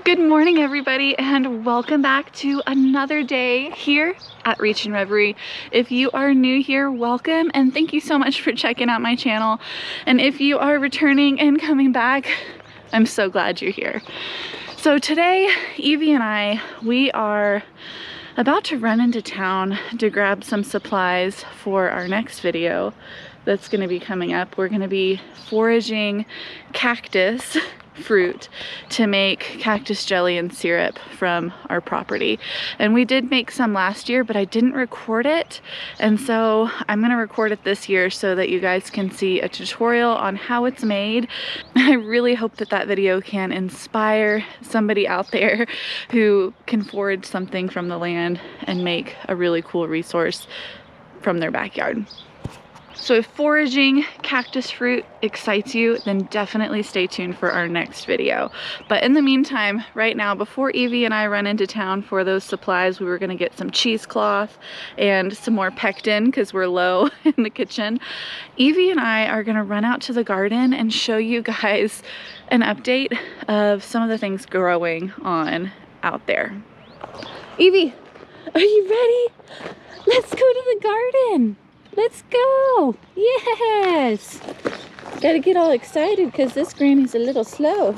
Good morning, everybody, and welcome back to another day here at Reach and Reverie. If you are new here, welcome, and thank you so much for checking out my channel. And if you are returning and coming back, I'm so glad you're here. So today, Evie and we are about to run into town to grab some supplies for our next video that's going to be coming up. We're going to be foraging cactus fruit to make cactus jelly and syrup from our property. And we did make some last year, but I didn't record it, and so I'm gonna record it this year so that you guys can see a tutorial on how it's made. I really hope that that video can inspire somebody out there who can forage something from the land and make a really cool resource from their backyard. So if foraging cactus fruit excites you, then definitely stay tuned for our next video. But in the meantime, right now, before Evie and I run into town for those supplies, we were gonna get some cheesecloth and some more pectin because we're low in the kitchen. Evie and I are gonna run out to the garden and show you guys an update of some of the things growing on out there. Evie, are you ready? Let's go to the garden. Let's go! Yes! Gotta get all excited because this granny's a little slow.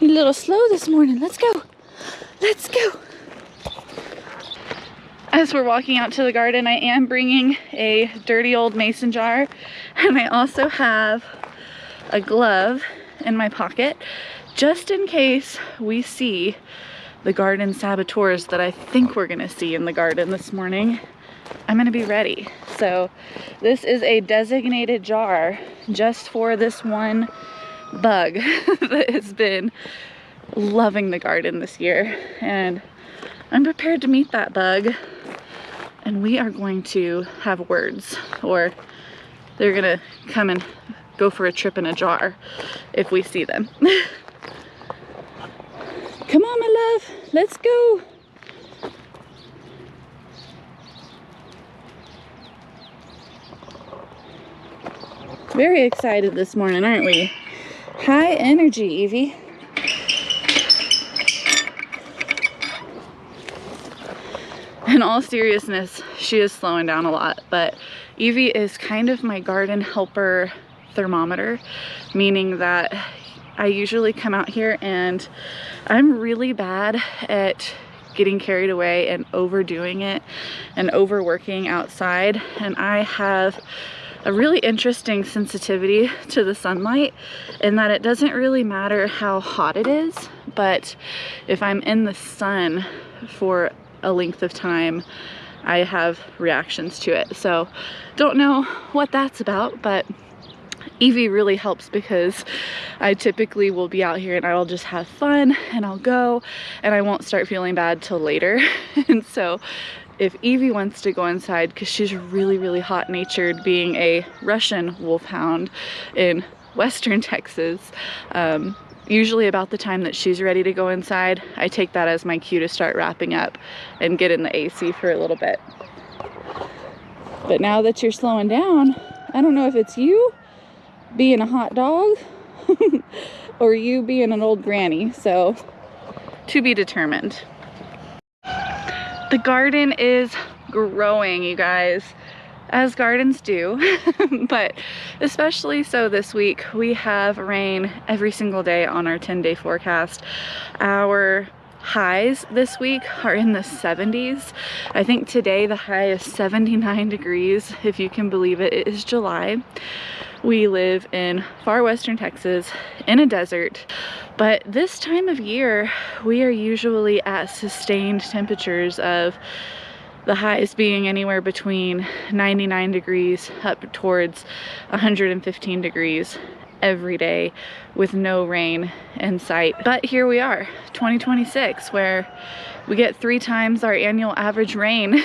You're a little slow this morning. Let's go! Let's go! As we're walking out to the garden, I am bringing a dirty old mason jar, and I also have a glove in my pocket just in case we see the garden saboteurs that I think we're gonna see in the garden this morning. I'm gonna be ready. So this is a designated jar just for this one bug that has been loving the garden this year, and I'm prepared to meet that bug, and we are going to have words, or they're gonna come and go for a trip in a jar if we see them. Come on, my love, let's go. Very excited this morning, aren't we? High energy, Evie. In all seriousness, she is slowing down a lot, but Evie is kind of my garden helper thermometer, meaning that I usually come out here and I'm really bad at getting carried away and overdoing it and overworking outside, and I have a really interesting sensitivity to the sunlight in that it doesn't really matter how hot it is, but if I'm in the sun for a length of time, I have reactions to it. So don't know what that's about, but Evie really helps because I typically will be out here and I will just have fun and I'll go and I won't start feeling bad till later. And so if Evie wants to go inside, because she's really hot natured, being a Russian wolfhound in western Texas, usually about the time that she's ready to go inside, I take that as my cue to start wrapping up and get in the AC for a little bit. But now that you're slowing down, I don't know if it's you being a hot dog or you being an old granny, so to be determined. The garden is growing, you guys, as gardens do, but especially so this week. We have rain every single day on our 10-day forecast. Our highs this week are in the 70s. I think today the high is 79 degrees, if you can believe it. It is July. We live in far western Texas in a desert, but this time of year we are usually at sustained temperatures of the highs being anywhere between 99 degrees up towards 115 degrees every day with no rain in sight. But here we are, 2026, where we get 3 times our annual average rain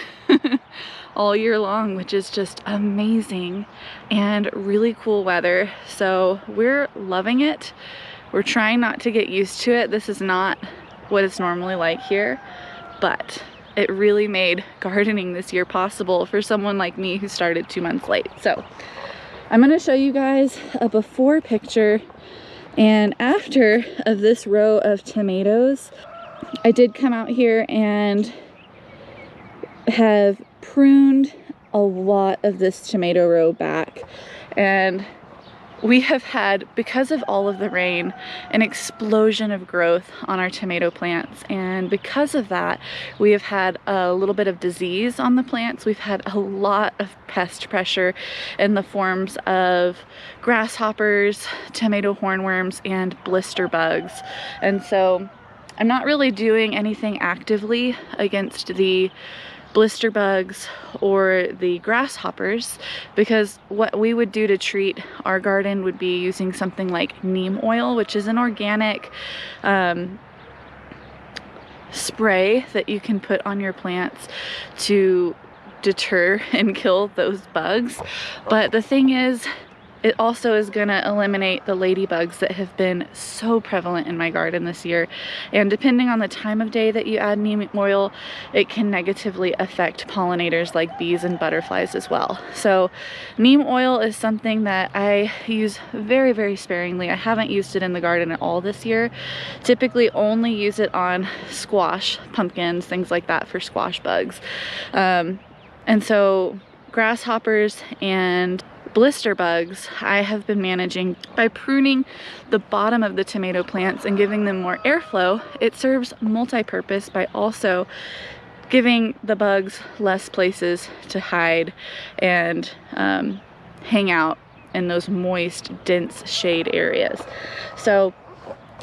all year long, which is just amazing and really cool weather. So we're loving it. We're trying not to get used to it. This is not what it's normally like here, but it really made gardening this year possible for someone like me who started 2 months late. So I'm going to show you guys a before picture And after of this row of tomatoes, I did come out here and have pruned a lot of this tomato row back. And we have had, because of all of the rain, an explosion of growth on our tomato plants. And because of that, we have had a little bit of disease on the plants. We've had a lot of pest pressure in the forms of grasshoppers, tomato hornworms, and blister bugs. And so I'm not really doing anything actively against the blister bugs or the grasshoppers, because what we would do to treat our garden would be using something like neem oil, which is an organic spray that you can put on your plants to deter and kill those bugs. But the thing is, it also is going to eliminate the ladybugs that have been so prevalent in my garden this year. And depending on the time of day that you add neem oil, it can negatively affect pollinators like bees and butterflies as well. So neem oil is something that I use very, very sparingly. I haven't used it in the garden at all this year. Typically only use it on squash, pumpkins, things like that for squash bugs. And so grasshoppers and blister bugs I have been managing by pruning the bottom of the tomato plants and giving them more airflow. It serves multi-purpose by also giving the bugs less places to hide and hang out in those moist, dense shade areas. So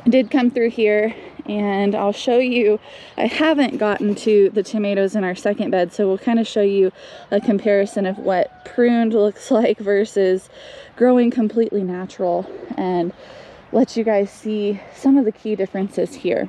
I did come through here and I'll show you. I haven't gotten to the tomatoes in our second bed, so we'll kind of show you a comparison of what pruned looks like versus growing completely natural, and let you guys see some of the key differences here.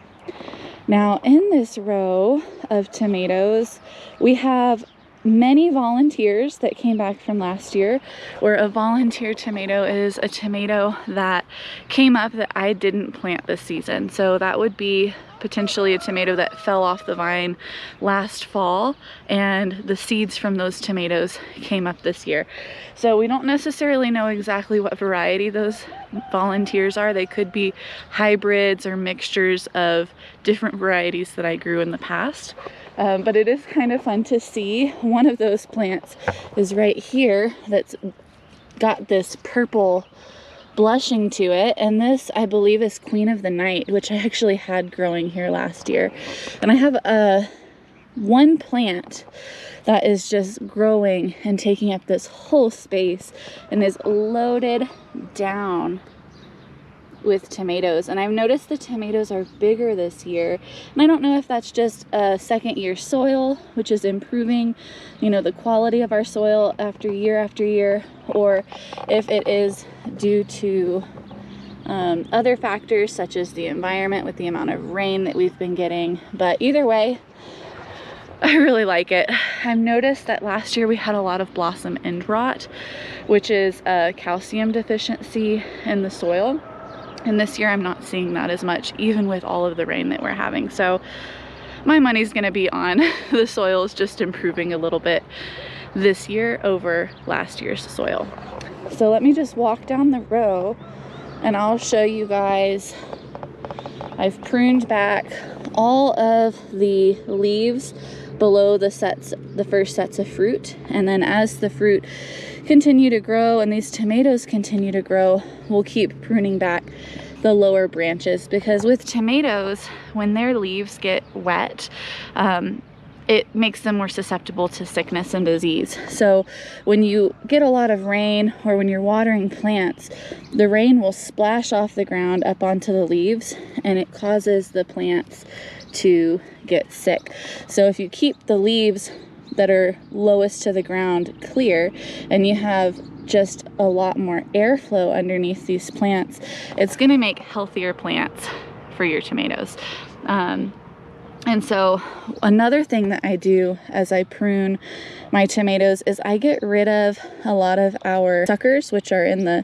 Now in this row of tomatoes, we have many volunteers that came back from last year, where a volunteer tomato is a tomato that came up that I didn't plant this season. So that would be potentially a tomato that fell off the vine last fall, and the seeds from those tomatoes came up this year. So we don't necessarily know exactly what variety those volunteers are. They could be hybrids or mixtures of different varieties that I grew in the past. But it is kind of fun to see. One of those plants is right here that's got this purple blushing to it, and this I believe is Queen of the Night, which I actually had growing here last year. And I have one plant that is just growing and taking up this whole space and is loaded down with tomatoes. And I've noticed the tomatoes are bigger this year, and I don't know if that's just a second year soil, which is improving, you know, the quality of our soil after year, or if it is due to other factors such as the environment with the amount of rain that we've been getting. But either way, I really like it. I've noticed that last year we had a lot of blossom end rot, which is a calcium deficiency in the soil. And this year I'm not seeing that as much, even with all of the rain that we're having. So my money's gonna be on the soils just improving a little bit this year over last year's soil. So let me just walk down the row and I'll show you guys. I've pruned back all of the leaves below the first sets of fruit. And then as the fruit continue to grow and these tomatoes continue to grow, we'll keep pruning back the lower branches, because with tomatoes, when their leaves get wet, it makes them more susceptible to sickness and disease. So when you get a lot of rain, or when you're watering plants, the rain will splash off the ground up onto the leaves, and it causes the plants to get sick. So if you keep the leaves that are lowest to the ground clear, and you have just a lot more airflow underneath these plants, it's going to make healthier plants for your tomatoes. And so another thing that I do as I prune my tomatoes is I get rid of a lot of our suckers, which are in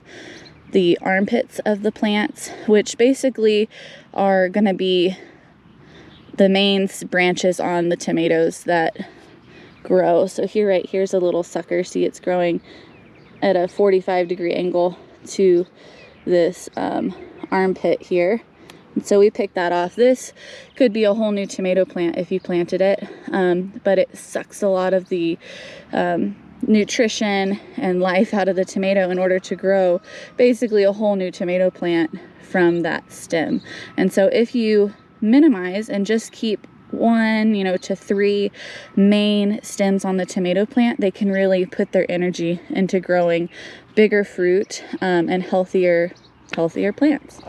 the armpits of the plants, which basically are going to be the main branches on the tomatoes that grow. So here's a little sucker. See, it's growing at a 45-degree angle to this armpit here. And so we picked that off. This could be a whole new tomato plant if you planted it, but it sucks a lot of the nutrition and life out of the tomato in order to grow basically a whole new tomato plant from that stem. And so if you minimize and just keep 1, to 3 main stems on the tomato plant, they can really put their energy into growing bigger fruit and healthier plants.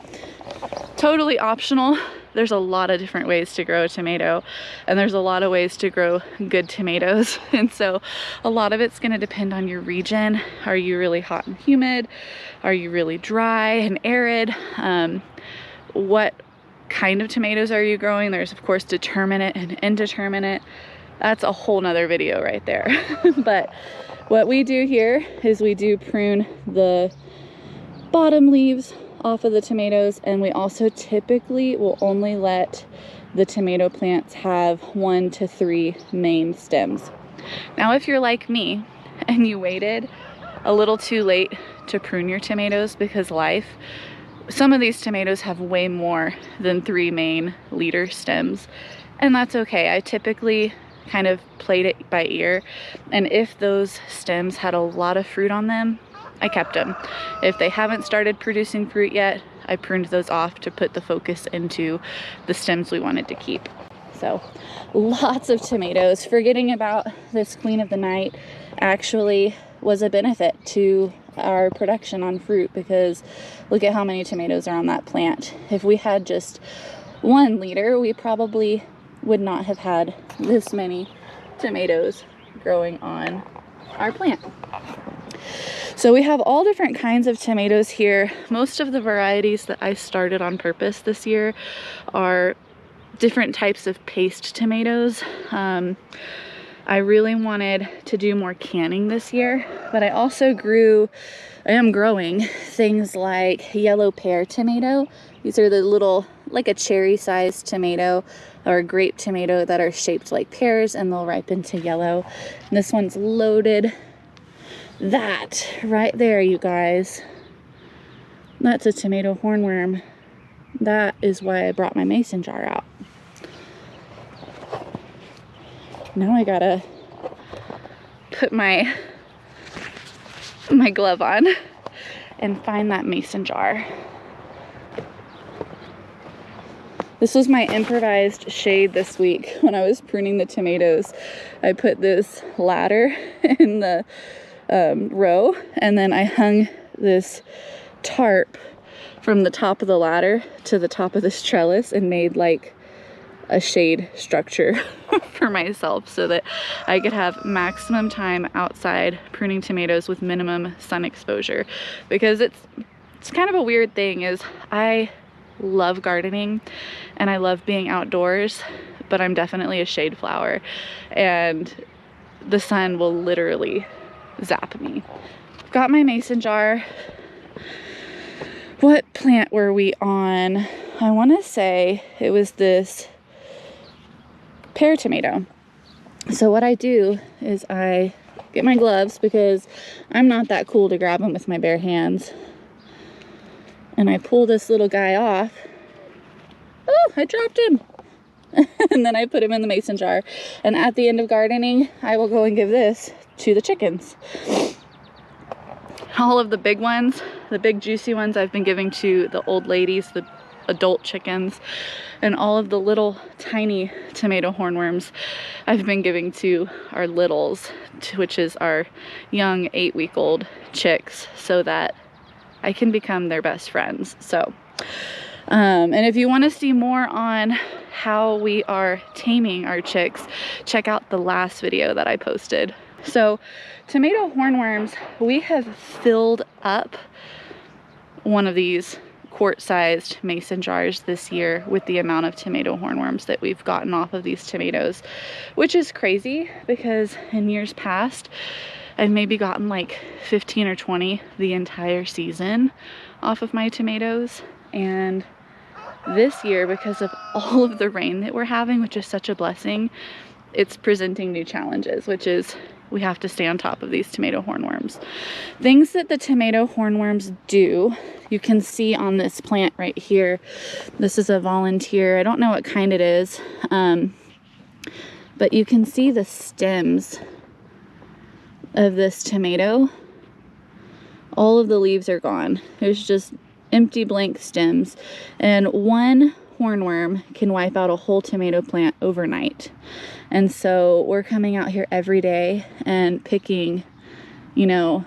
Totally optional. There's a lot of different ways to grow a tomato, and there's a lot of ways to grow good tomatoes. And so a lot of it's going to depend on your region. Are you really hot and humid? Are you really dry and arid? What kind of tomatoes are you growing? There's of course determinate and indeterminate. That's a whole nother video right there. But what we do here is we do prune the bottom leaves off of the tomatoes, and we also typically will only let the tomato plants have 1 to 3 main stems. Now if you're like me and you waited a little too late to prune your tomatoes because some of these tomatoes have way more than 3 main leader stems, and that's okay. I typically kind of played it by ear, and if those stems had a lot of fruit on them, I kept them. If they haven't started producing fruit yet, I pruned those off to put the focus into the stems we wanted to keep. So lots of tomatoes. Forgetting about this queen of the night actually was a benefit to our production on fruit, because look at how many tomatoes are on that plant. If we had just 1 leader, we probably would not have had this many tomatoes growing on our plant. So we have all different kinds of tomatoes here. Most of the varieties that I started on purpose this year are different types of paste tomatoes. I really wanted to do more canning this year, but I am growing things like yellow pear tomato. These are the little, like a cherry sized tomato or a grape tomato that are shaped like pears, and they'll ripen to yellow. And this one's loaded. That right there, you guys, that's a tomato hornworm. That is why I brought my mason jar out. Now I gotta put my glove on and find that mason jar. This was my improvised shade this week when I was pruning the tomatoes. I put this ladder in the row, and then I hung this tarp from the top of the ladder to the top of this trellis and made like a shade structure for myself so that I could have maximum time outside pruning tomatoes with minimum sun exposure. Because it's kind of a weird thing, is I love gardening and I love being outdoors, but I'm definitely a shade flower, and the sun will literally zap me. Got my mason jar. What plant were we on? I want to say it was this pear tomato. So what I do is I get my gloves, because I'm not that cool to grab them with my bare hands, and I pull this little guy off. Oh, I dropped him. And then I put him in the mason jar, and at the end of gardening I will go and give this to the chickens. All of the big ones, the big juicy ones, I've been giving to the old ladies, the adult chickens, and all of the little tiny tomato hornworms I've been giving to our littles, which is our young 8-week-old chicks, so that I can become their best friends. So and if you want to see more on how we are taming our chicks, check out the last video that I posted. So tomato hornworms, we have filled up one of these quart-sized mason jars this year with the amount of tomato hornworms that we've gotten off of these tomatoes, which is crazy because in years past I've maybe gotten like 15 or 20 the entire season off of my tomatoes. And this year, because of all of the rain that we're having, which is such a blessing, it's presenting new challenges, which is we have to stay on top of these tomato hornworms. Things that the tomato hornworms do, you can see on this plant right here. This is a volunteer. I don't know what kind it is, but you can see the stems of this tomato. All of the leaves are gone. There's just empty blank stems, and one hornworm can wipe out a whole tomato plant overnight. And so we're coming out here every day and picking, you know,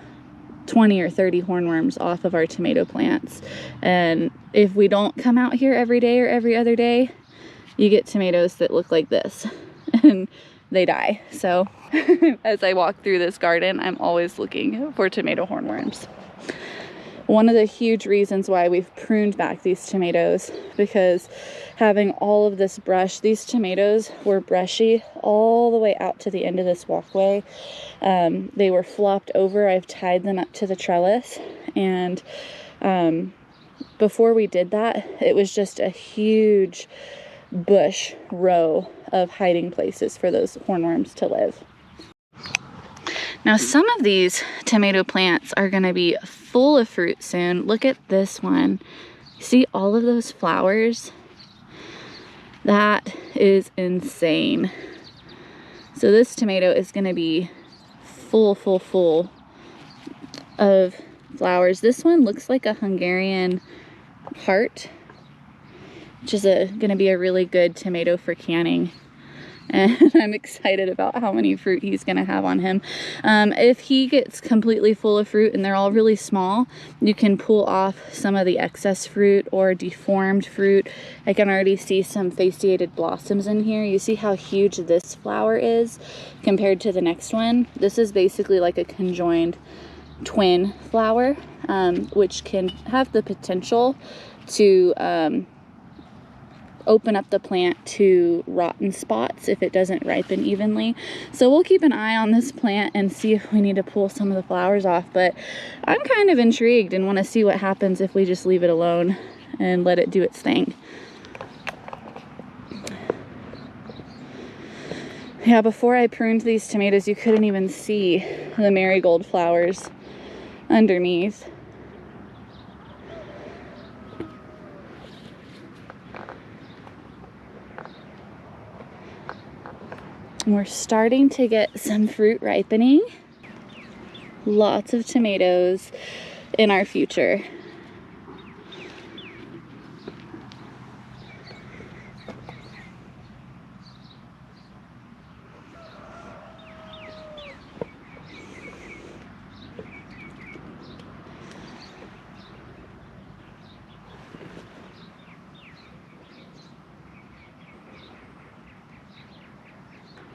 20 or 30 hornworms off of our tomato plants. And if we don't come out here every day or every other day, you get tomatoes that look like this and they die. So as I walk through this garden, I'm always looking for tomato hornworms. One of the huge reasons why we've pruned back these tomatoes, because having all of this brush, these tomatoes were brushy all the way out to the end of this walkway. They were flopped over. I've tied them up to the trellis, and before we did that, it was just a huge bush row of hiding places for those hornworms to live. Now, some of these tomato plants are going to be full of fruit soon. Look at this one. See all of those flowers? That is insane. So this tomato is going to be full of flowers. This one looks like a Hungarian heart, which is going to be a really good tomato for canning. And I'm excited about how many fruit he's going to have on him. If he gets completely full of fruit and they're all really small, you can pull off some of the excess fruit or deformed fruit. I can already see some fasciated blossoms in here. You see how huge this flower is compared to the next one? This is basically like a conjoined twin flower, which can have the potential to open up the plant to rotten spots if it doesn't ripen evenly. So we'll keep an eye on this plant and see if we need to pull some of the flowers off. But I'm kind of intrigued and want to see what happens if we just leave it alone and let it do its thing. Yeah, before I pruned these tomatoes, you couldn't even see the marigold flowers underneath. We're starting to get some fruit ripening. Lots of tomatoes in our future.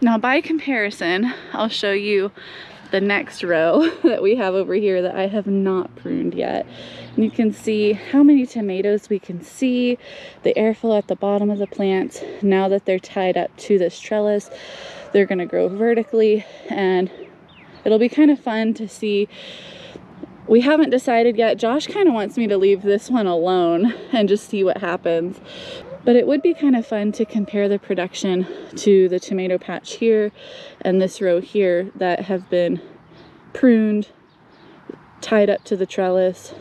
Now, by comparison, I'll show you the next row that we have over here that I have not pruned yet. And you can see how many tomatoes we can see, the airflow at the bottom of the plants. Now that they're tied up to this trellis, they're going to grow vertically, and it'll be kind of fun to see. We haven't decided yet. Josh kind of wants me to leave this one alone and just see what happens. But it would be kind of fun to compare the production to the tomato patch here and this row here that have been pruned, tied up to the trellis,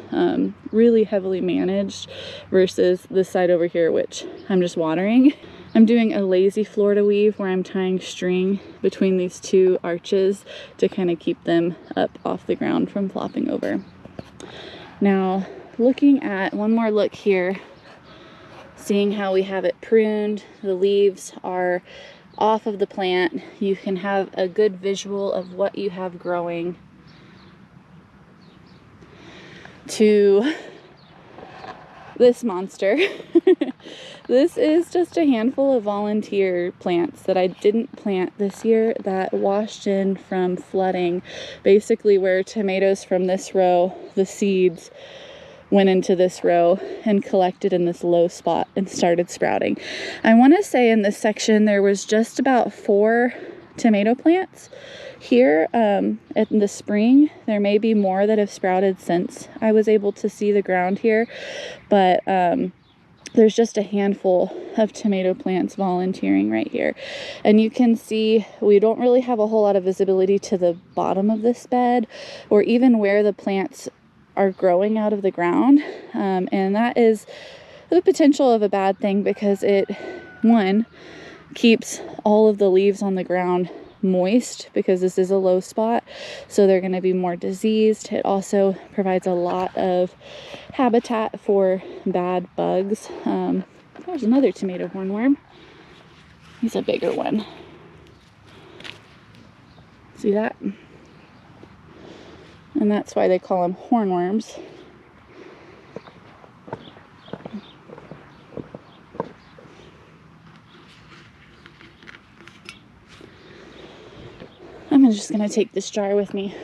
really heavily managed, versus this side over here, which I'm just watering. I'm doing a lazy Florida weave where I'm tying string between these two arches to kind of keep them up off the ground from flopping over. Now, looking at one more look here, seeing how we have it pruned, the leaves are off of the plant. You can have a good visual of what you have growing to this monster. This is just a handful of volunteer plants that I didn't plant this year that washed in from flooding, basically where tomatoes from this row, the seeds, went into this row and collected in this low spot and started sprouting. I want to say in this section there was just about 4 tomato plants. Here in the spring, there may be more that have sprouted since I was able to see the ground here, but there's just a handful of tomato plants volunteering right here. And you can see we don't really have a whole lot of visibility to the bottom of this bed or even where the plants are growing out of the ground. And that is the potential of a bad thing because it, one, keeps all of the leaves on the ground moist because this is a low spot, so they're going to be more diseased. It also provides a lot of habitat for bad bugs. There's another tomato hornworm. He's a bigger one. See that? And that's why they call them hornworms. I'm just going to take this jar with me.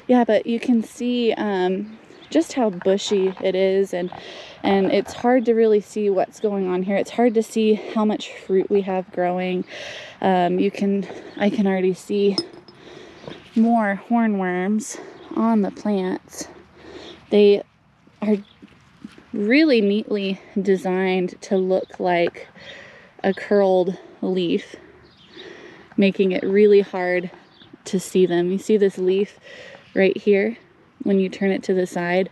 Yeah, but you can see just how bushy it is, and it's hard to really see what's going on here. It's hard to see how much fruit we have growing. I can already see more hornworms on the plants. They are really neatly designed to look like a curled leaf, making it really hard to see them. You see this leaf right here when you turn it to the side?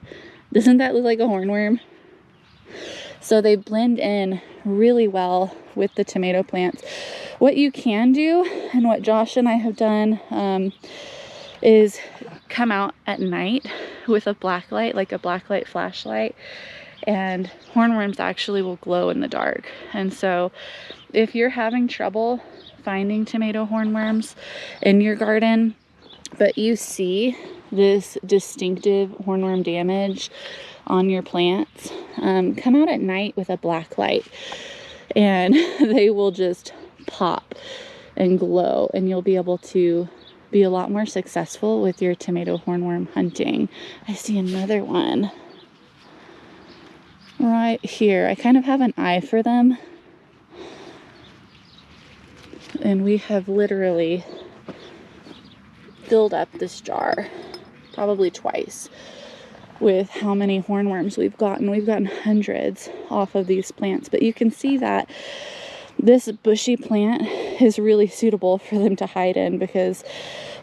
Doesn't that look like a hornworm? So they blend in really well with the tomato plants. What you can do, and what Josh and I have done, is come out at night with a black light, like a black light flashlight, and hornworms actually will glow in the dark. And so if you're having trouble finding tomato hornworms in your garden, but you see this distinctive hornworm damage on your plants, come out at night with a black light and they will just pop and glow, and you'll be able to be a lot more successful with your tomato hornworm hunting. I see another one right here. I kind of have an eye for them, and we have literally filled up this jar probably twice with how many hornworms we've gotten. We've gotten hundreds off of these plants, but you can see that this bushy plant is really suitable for them to hide in, because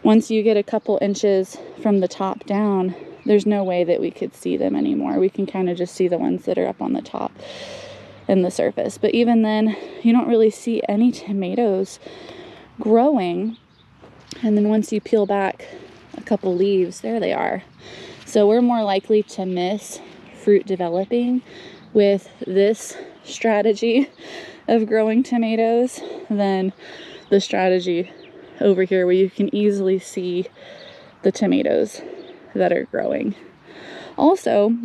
once you get a couple inches from the top down, there's no way that we could see them anymore. We can kind of just see the ones that are up on the top and the surface. But even then, you don't really see any tomatoes growing. And then once you peel back a couple leaves, there they are. So we're more likely to miss fruit developing with this strategy of growing tomatoes than the strategy over here where you can easily see the tomatoes that are growing. Also,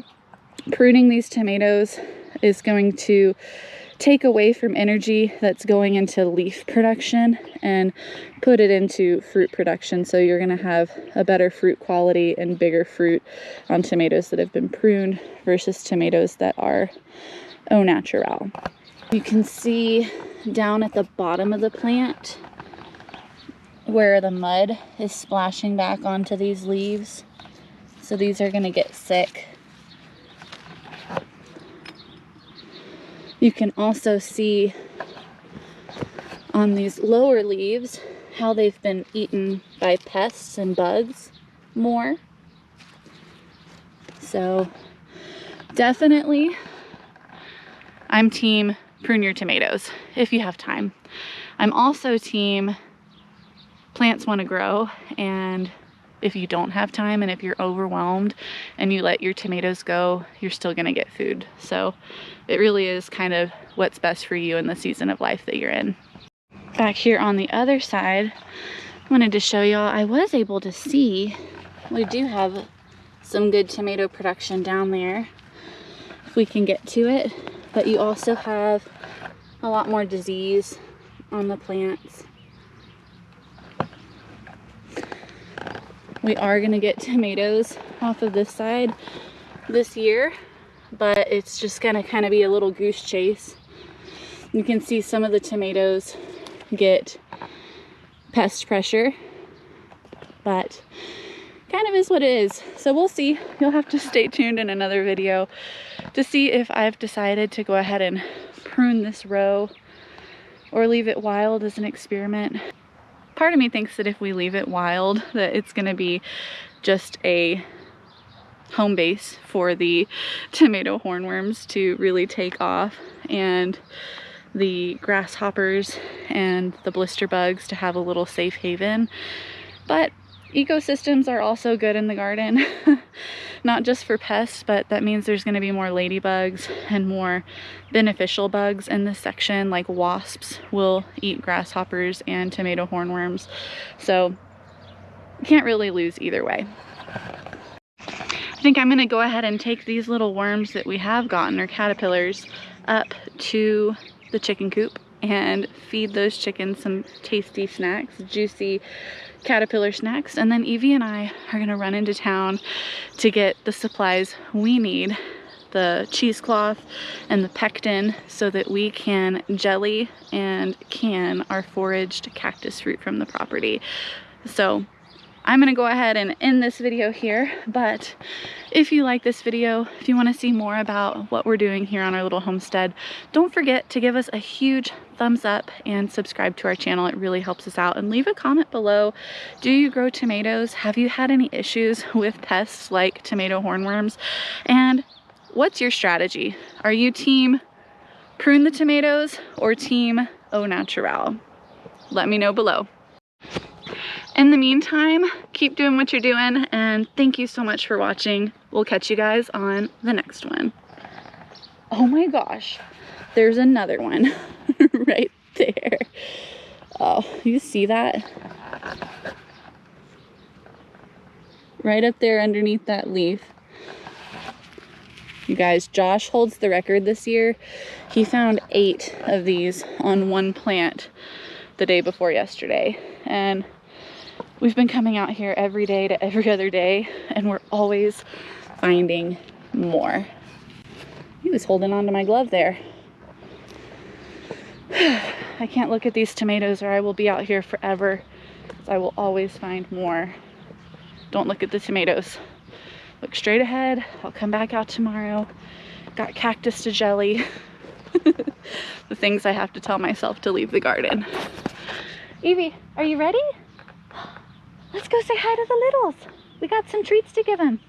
pruning these tomatoes is going to take away from energy that's going into leaf production and put it into fruit production. So you're going to have a better fruit quality and bigger fruit on tomatoes that have been pruned versus tomatoes that are au naturel. You can see down at the bottom of the plant where the mud is splashing back onto these leaves. So these are going to get sick. You can also see on these lower leaves how they've been eaten by pests and bugs more. So definitely I'm team prune your tomatoes if you have time. I'm also team plants want to grow, and if you don't have time and if you're overwhelmed and you let your tomatoes go, you're still going to get food. So it really is kind of what's best for you in the season of life that you're in. Back here on the other side, I wanted to show y'all, I was able to see we do have some good tomato production down there if we can get to it, but you also have a lot more disease on the plants. We are going to get tomatoes off of this side this year, but it's just going to kind of be a little goose chase. You can see some of the tomatoes get pest pressure but kind of is what it is. So we'll see. You'll have to stay tuned in another video to see if I've decided to go ahead and prune this row or leave it wild as an experiment. Part of me thinks that if we leave it wild, that it's going to be just a home base for the tomato hornworms to really take off, and the grasshoppers and the blister bugs to have a little safe haven. But ecosystems are also good in the garden, not just for pests, but that means there's going to be more ladybugs and more beneficial bugs in this section, like wasps will eat grasshoppers and tomato hornworms. So can't really lose either way. I think I'm going to go ahead and take these little worms that we have gotten, or caterpillars, up to the chicken coop and feed those chickens some tasty snacks, juicy caterpillar snacks. And then Evie and I are going to run into town to get the supplies we need, the cheesecloth and the pectin, so that we can jelly and can our foraged cactus fruit from the property. So I'm going to go ahead and end this video here, but if you like this video, if you want to see more about what we're doing here on our little homestead, don't forget to give us a huge thumbs up and subscribe to our channel. It really helps us out. And leave a comment below. Do you grow tomatoes? Have you had any issues with pests like tomato hornworms? And what's your strategy? Are you team prune the tomatoes or team au naturel? Let me know below. In the meantime, keep doing what you're doing, and thank you so much for watching. We'll catch you guys on the next one. Oh my gosh, there's another one right there. Oh, you see that? Right up there underneath that leaf. You guys, Josh holds the record this year. He found 8 of these on one plant the day before yesterday, and we've been coming out here every day to every other day, and we're always finding more. He was holding on to my glove there. I can't look at these tomatoes or I will be out here forever. I will always find more. Don't look at the tomatoes. Look straight ahead. I'll come back out tomorrow. Got cactus to jelly. The things I have to tell myself to leave the garden. Evie, are you ready? Let's go say hi to the littles. We got some treats to give them.